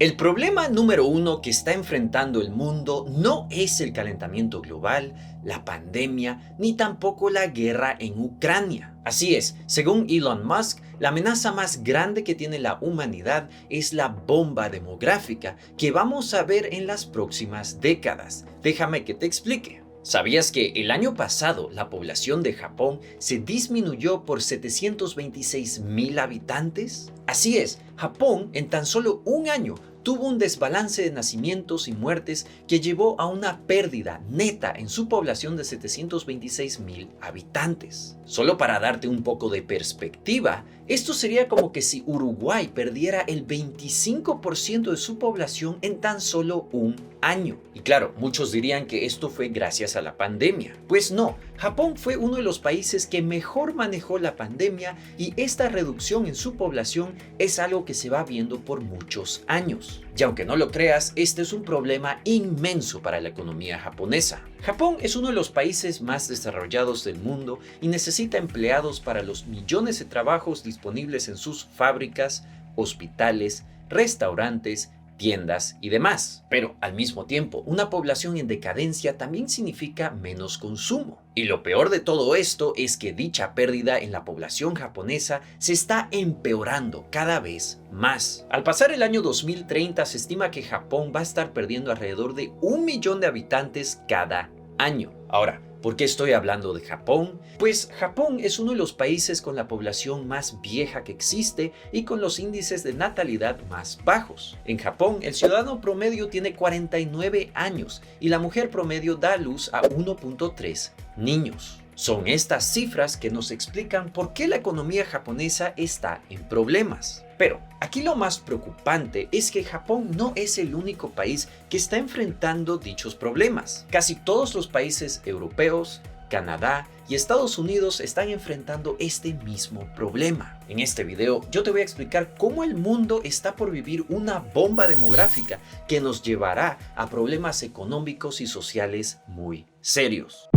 El problema número uno que está enfrentando el mundo no es el calentamiento global, la pandemia, ni tampoco la guerra en Ucrania. Así es, según Elon Musk, la amenaza más grande que tiene la humanidad es la bomba demográfica que vamos a ver en las próximas décadas. Déjame que te explique. ¿Sabías que el año pasado la población de Japón se disminuyó por 726,000 habitantes? Así es, Japón en tan solo un año tuvo un desbalance de nacimientos y muertes que llevó a una pérdida neta en su población de 726,000 habitantes. Solo para darte un poco de perspectiva, esto sería como que si Uruguay perdiera el 25% de su población en tan solo un año. Y claro, muchos dirían que esto fue gracias a la pandemia. Pues no, Japón fue uno de los países que mejor manejó la pandemia y esta reducción en su población es algo que se va viendo por muchos años. Y aunque no lo creas, este es un problema inmenso para la economía japonesa. Japón es uno de los países más desarrollados del mundo y necesita empleados para los millones de trabajos disponibles en sus fábricas, hospitales, restaurantes, tiendas y demás. Pero al mismo tiempo, una población en decadencia también significa menos consumo. Y lo peor de todo esto es que dicha pérdida en la población japonesa se está empeorando cada vez más. Al pasar el año 2030 se estima que Japón va a estar perdiendo alrededor de 1 millón de habitantes cada año. Ahora, ¿por qué estoy hablando de Japón? Pues Japón es uno de los países con la población más vieja que existe y con los índices de natalidad más bajos. En Japón, el ciudadano promedio tiene 49 años y la mujer promedio da a luz a 1.3 niños. Son estas cifras que nos explican por qué la economía japonesa está en problemas. Pero aquí lo más preocupante es que Japón no es el único país que está enfrentando dichos problemas. Casi todos los países europeos, Canadá y Estados Unidos están enfrentando este mismo problema. En este video yo te voy a explicar cómo el mundo está por vivir una bomba demográfica que nos llevará a problemas económicos y sociales muy serios.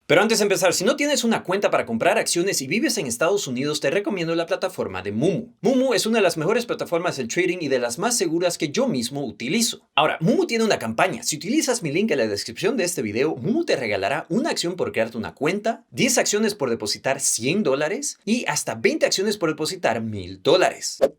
Pero antes de empezar, si no tienes una cuenta para comprar acciones y vives en Estados Unidos, te recomiendo la plataforma de Moomoo. Moomoo es una de las mejores plataformas de trading y de las más seguras que yo mismo utilizo. Ahora, Moomoo tiene una campaña. Si utilizas mi link en la descripción de este video, Moomoo te regalará una acción por crearte una cuenta, 10 acciones por depositar $100 y hasta 20 acciones por depositar $1,000.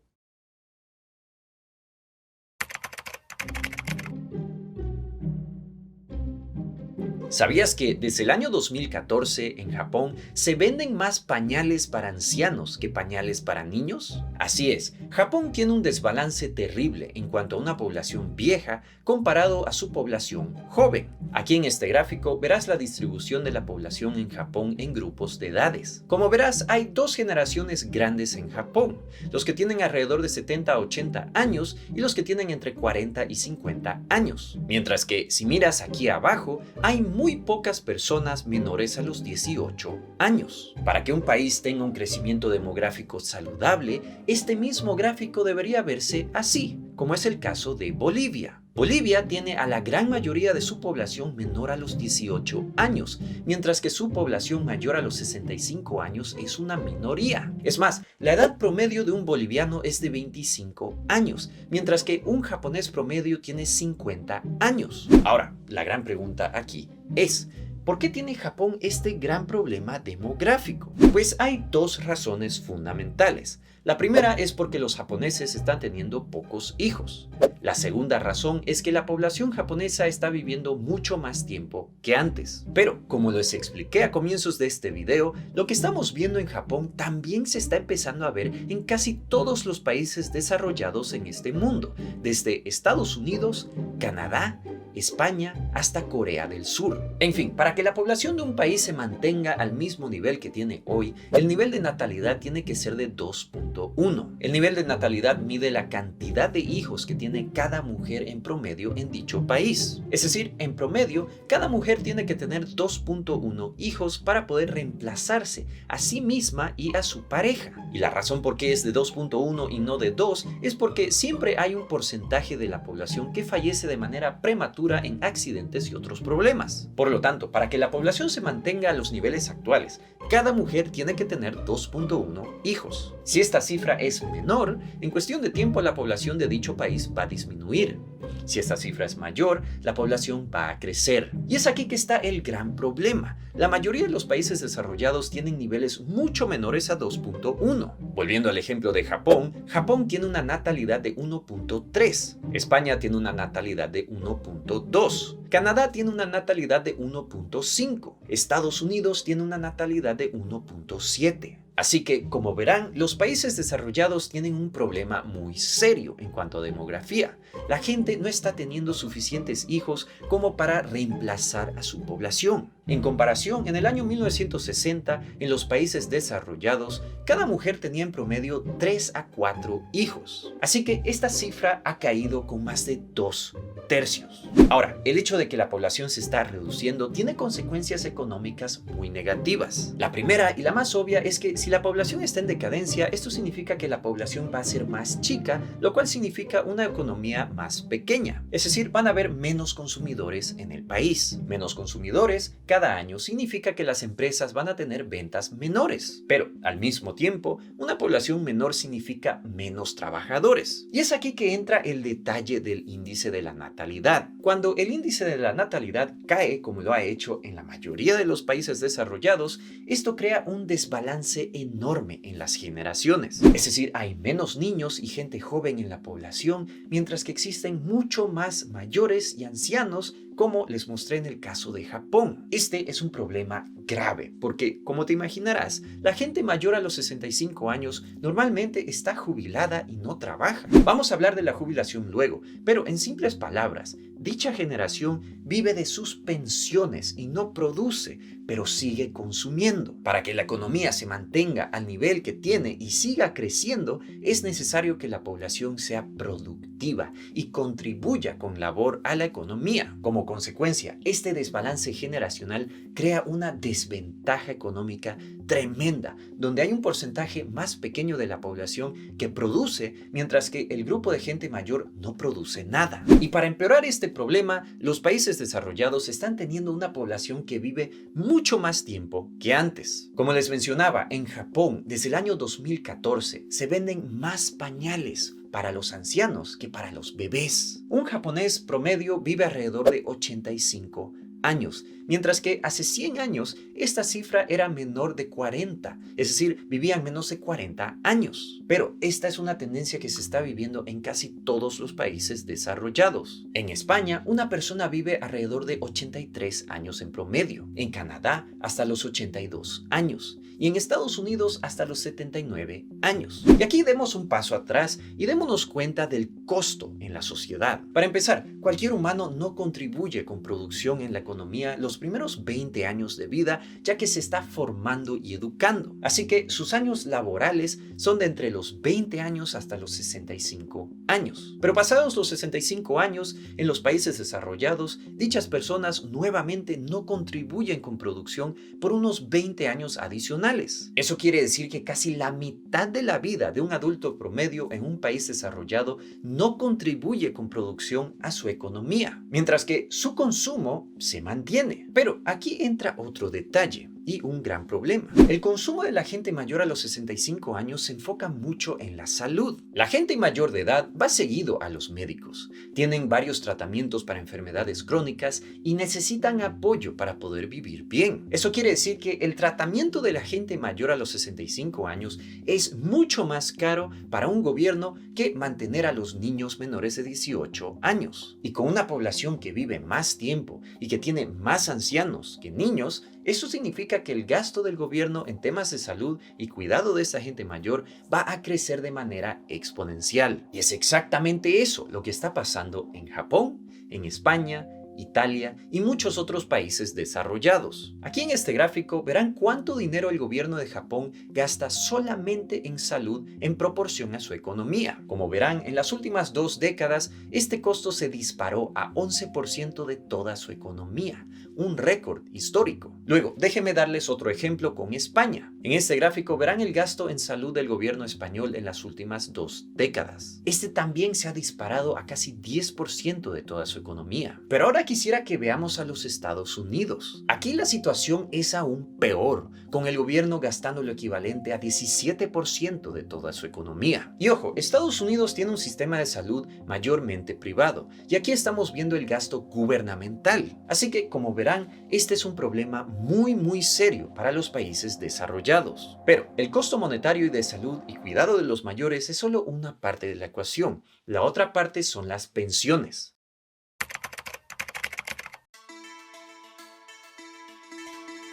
¿Sabías que desde el año 2014 en Japón se venden más pañales para ancianos que pañales para niños? Así es, Japón tiene un desbalance terrible en cuanto a una población vieja comparado a su población joven. Aquí en este gráfico verás la distribución de la población en Japón en grupos de edades. Como verás, hay dos generaciones grandes en Japón, los que tienen alrededor de 70 a 80 años y los que tienen entre 40 y 50 años. Mientras que si miras aquí abajo, hay muy pocas personas menores a los 18 años. Para que un país tenga un crecimiento demográfico saludable, este mismo gráfico debería verse así, como es el caso de Bolivia. Bolivia tiene a la gran mayoría de su población menor a los 18 años, mientras que su población mayor a los 65 años es una minoría. Es más, la edad promedio de un boliviano es de 25 años, mientras que un japonés promedio tiene 50 años. Ahora, la gran pregunta aquí es: ¿por qué tiene Japón este gran problema demográfico? Pues hay dos razones fundamentales. La primera es porque los japoneses están teniendo pocos hijos. La segunda razón es que la población japonesa está viviendo mucho más tiempo que antes. Pero, como les expliqué a comienzos de este video, lo que estamos viendo en Japón también se está empezando a ver en casi todos los países desarrollados en este mundo, desde Estados Unidos, Canadá, España hasta Corea del Sur. En fin, para que la población de un país se mantenga al mismo nivel que tiene hoy, el nivel de natalidad tiene que ser de 2.1. El nivel de natalidad mide la cantidad de hijos que tiene cada mujer en promedio en dicho país. Es decir, en promedio, cada mujer tiene que tener 2.1 hijos para poder reemplazarse a sí misma y a su pareja. Y la razón por qué es de 2.1 y no de 2 es porque siempre hay un porcentaje de la población que fallece de manera prematura en accidentes y otros problemas. Por lo tanto, para que la población se mantenga a los niveles actuales, cada mujer tiene que tener 2.1 hijos. Si esta cifra es menor, en cuestión de tiempo la población de dicho país va a disminuir. Si esta cifra es mayor, la población va a crecer. Y es aquí que está el gran problema. La mayoría de los países desarrollados tienen niveles mucho menores a 2.1. Volviendo al ejemplo de Japón, Japón tiene una natalidad de 1.3. España tiene una natalidad de 1.2. Canadá tiene una natalidad de 1.5. Estados Unidos tiene una natalidad de 1.7. Así que, como verán, los países desarrollados tienen un problema muy serio en cuanto a demografía. La gente no está teniendo suficientes hijos como para reemplazar a su población. En comparación, en el año 1960, en los países desarrollados, cada mujer tenía en promedio 3 a 4 hijos. Así que esta cifra ha caído con más de 2/3. Ahora, el hecho de que la población se está reduciendo tiene consecuencias económicas muy negativas. La primera y la más obvia es que si la población está en decadencia, esto significa que la población va a ser más chica, lo cual significa una economía más pequeña. Es decir, van a haber menos consumidores en el país. Menos consumidores cada año significa que las empresas van a tener ventas menores. Pero, al mismo tiempo, una población menor significa menos trabajadores. Y es aquí que entra el detalle del índice de la natalidad. Cuando el índice de la natalidad cae, como lo ha hecho en la mayoría de los países desarrollados, esto crea un desbalance enorme en las generaciones. Es decir, hay menos niños y gente joven en la población, mientras que existen mucho más mayores y ancianos, como les mostré en el caso de Japón. Este es un problema grave, porque, como te imaginarás, la gente mayor a los 65 años normalmente está jubilada y no trabaja. Vamos a hablar de la jubilación luego, pero en simples palabras, dicha generación vive de sus pensiones y no produce, pero sigue consumiendo. Para que la economía se mantenga al nivel que tiene y siga creciendo, es necesario que la población sea productiva y contribuya con labor a la economía. Como consecuencia, este desbalance generacional crea una desventaja económica tremenda, donde hay un porcentaje más pequeño de la población que produce, mientras que el grupo de gente mayor no produce nada. Y para empeorar este problema, los países desarrollados están teniendo una población que vive mucho más tiempo que antes. Como les mencionaba, en Japón, desde el año 2014, se venden más pañales para los ancianos que para los bebés. Un japonés promedio vive alrededor de 85 años, mientras que hace 100 años esta cifra era menor de 40, es decir, vivían menos de 40 años. Pero esta es una tendencia que se está viviendo en casi todos los países desarrollados. En España, una persona vive alrededor de 83 años en promedio, en Canadá hasta los 82 años y en Estados Unidos hasta los 79 años. Y aquí demos un paso atrás y démonos cuenta del costo en la sociedad. Para empezar, cualquier humano no contribuye con producción en la economía los primeros 20 años de vida, ya que se está formando y educando. Así que sus años laborales son de entre los 20 años hasta los 65 años. Pero pasados los 65 años, en los países desarrollados, dichas personas nuevamente no contribuyen con producción por unos 20 años adicionales. Eso quiere decir que casi la mitad de la vida de un adulto promedio en un país desarrollado no contribuye con producción a su economía, mientras que su consumo se mantiene. Pero aquí entra otro detalle y un gran problema. El consumo de la gente mayor a los 65 años se enfoca mucho en la salud. La gente mayor de edad va seguido a los médicos, tienen varios tratamientos para enfermedades crónicas y necesitan apoyo para poder vivir bien. Eso quiere decir que el tratamiento de la gente mayor a los 65 años es mucho más caro para un gobierno que mantener a los niños menores de 18 años. Y con una población que vive más tiempo y que tiene más ancianos que niños, eso significa que el gasto del gobierno en temas de salud y cuidado de esta gente mayor va a crecer de manera exponencial. Y es exactamente eso lo que está pasando en Japón, en España, Italia y muchos otros países desarrollados. Aquí en este gráfico verán cuánto dinero el gobierno de Japón gasta solamente en salud en proporción a su economía. Como verán, en las últimas 2 décadas, este costo se disparó a 11% de toda su economía, un récord histórico. Luego, déjenme darles otro ejemplo con España. En este gráfico verán el gasto en salud del gobierno español en las últimas 2 décadas. Este también se ha disparado a casi 10% de toda su economía. Pero ahora quisiera que veamos a los Estados Unidos. Aquí la situación es aún peor, con el gobierno gastando lo equivalente a 17% de toda su economía. Y ojo, Estados Unidos tiene un sistema de salud mayormente privado, y aquí estamos viendo el gasto gubernamental. Así que, como verán, este es un problema muy serio para los países desarrollados. Pero el costo monetario y de salud y cuidado de los mayores es solo una parte de la ecuación. La otra parte son las pensiones.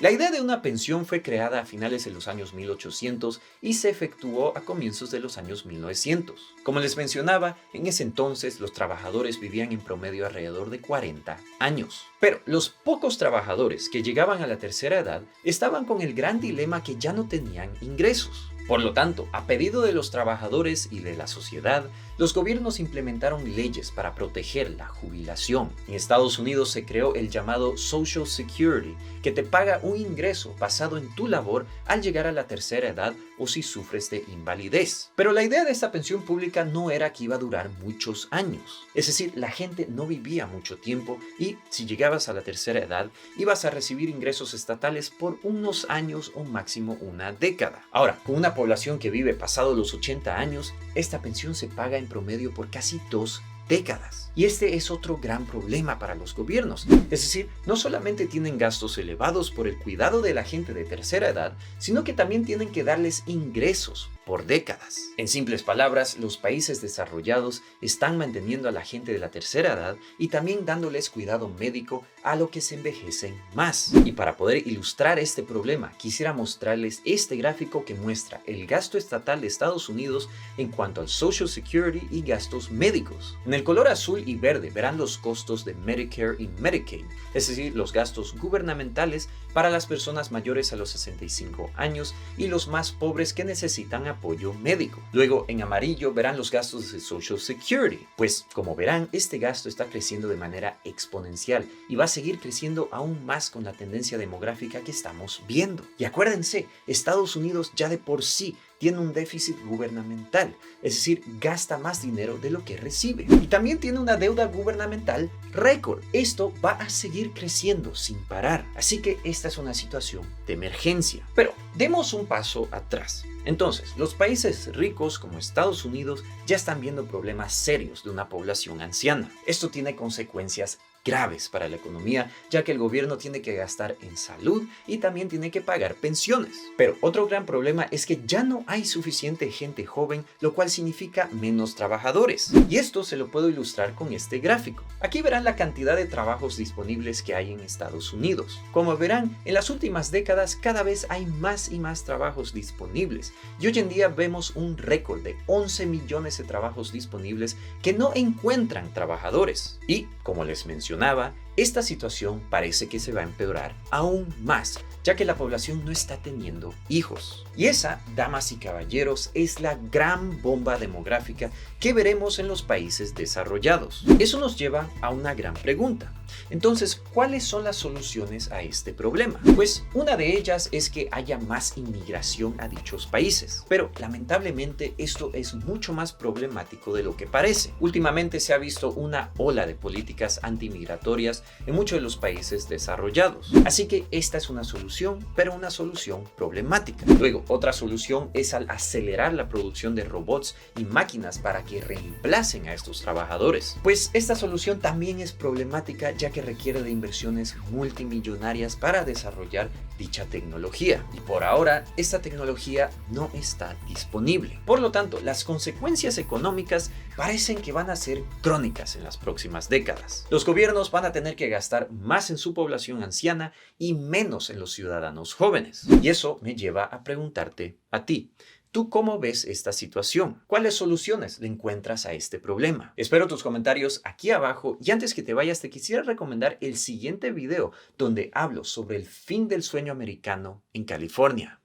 La idea de una pensión fue creada a finales de los años 1800 y se efectuó a comienzos de los años 1900. Como les mencionaba, en ese entonces los trabajadores vivían en promedio alrededor de 40 años. Pero los pocos trabajadores que llegaban a la tercera edad estaban con el gran dilema que ya no tenían ingresos. Por lo tanto, a pedido de los trabajadores y de la sociedad, los gobiernos implementaron leyes para proteger la jubilación. En Estados Unidos se creó el llamado Social Security, que te paga un ingreso basado en tu labor al llegar a la tercera edad o si sufres de invalidez. Pero la idea de esta pensión pública no era que iba a durar muchos años. Es decir, la gente no vivía mucho tiempo y si llegabas a la tercera edad, ibas a recibir ingresos estatales por unos años o máximo una década. Ahora, con una población que vive pasado los 80 años, esta pensión se paga en promedio por casi 2 décadas. Y este es otro gran problema para los gobiernos. Es decir, no solamente tienen gastos elevados por el cuidado de la gente de tercera edad, sino que también tienen que darles ingresos por décadas. En simples palabras, los países desarrollados están manteniendo a la gente de la tercera edad y también dándoles cuidado médico a lo que se envejecen más. Y para poder ilustrar este problema, quisiera mostrarles este gráfico que muestra el gasto estatal de Estados Unidos en cuanto al Social Security y gastos médicos. En el color azul y verde verán los costos de Medicare y Medicaid, es decir, los gastos gubernamentales para las personas mayores a los 65 años y los más pobres que necesitan apoyo médico. Luego, en amarillo verán los gastos de Social Security, pues como verán, este gasto está creciendo de manera exponencial y va a seguir creciendo aún más con la tendencia demográfica que estamos viendo. Y acuérdense, Estados Unidos ya de por sí tiene un déficit gubernamental, es decir, gasta más dinero de lo que recibe. Y también tiene una deuda gubernamental récord. Esto va a seguir creciendo sin parar. Así que esta es una situación de emergencia. Pero demos un paso atrás. Entonces, los países ricos como Estados Unidos ya están viendo problemas serios de una población anciana. Esto tiene consecuencias graves para la economía, ya que el gobierno tiene que gastar en salud y también tiene que pagar pensiones. Pero otro gran problema es que ya no hay suficiente gente joven, lo cual significa menos trabajadores. Y esto se lo puedo ilustrar con este gráfico. Aquí verán la cantidad de trabajos disponibles que hay en Estados Unidos. Como verán, en las últimas décadas cada vez hay más y más trabajos disponibles. Y hoy en día vemos un récord de 11 millones de trabajos disponibles que no encuentran trabajadores. Y, como les mencioné, esta situación parece que se va a empeorar aún más, ya que la población no está teniendo hijos. Y esa, damas y caballeros, es la gran bomba demográfica que veremos en los países desarrollados. Eso nos lleva a una gran pregunta. Entonces, ¿cuáles son las soluciones a este problema? Pues una de ellas es que haya más inmigración a dichos países. Pero lamentablemente esto es mucho más problemático de lo que parece. Últimamente se ha visto una ola de políticas antimigratorias en muchos de los países desarrollados. Así que esta es una solución, pero una solución problemática. Luego, otra solución es al acelerar la producción de robots y máquinas para que reemplacen a estos trabajadores. Pues esta solución también es problemática, ya que requiere de inversiones multimillonarias para desarrollar dicha tecnología. Y por ahora, esta tecnología no está disponible. Por lo tanto, las consecuencias económicas parecen que van a ser crónicas en las próximas décadas. Los gobiernos van a tener que gastar más en su población anciana y menos en los ciudadanos jóvenes. Y eso me lleva a preguntarte a ti. ¿Tú cómo ves esta situación? ¿Cuáles soluciones le encuentras a este problema? Espero tus comentarios aquí abajo y antes que te vayas te quisiera recomendar el siguiente video donde hablo sobre el fin del sueño americano en California.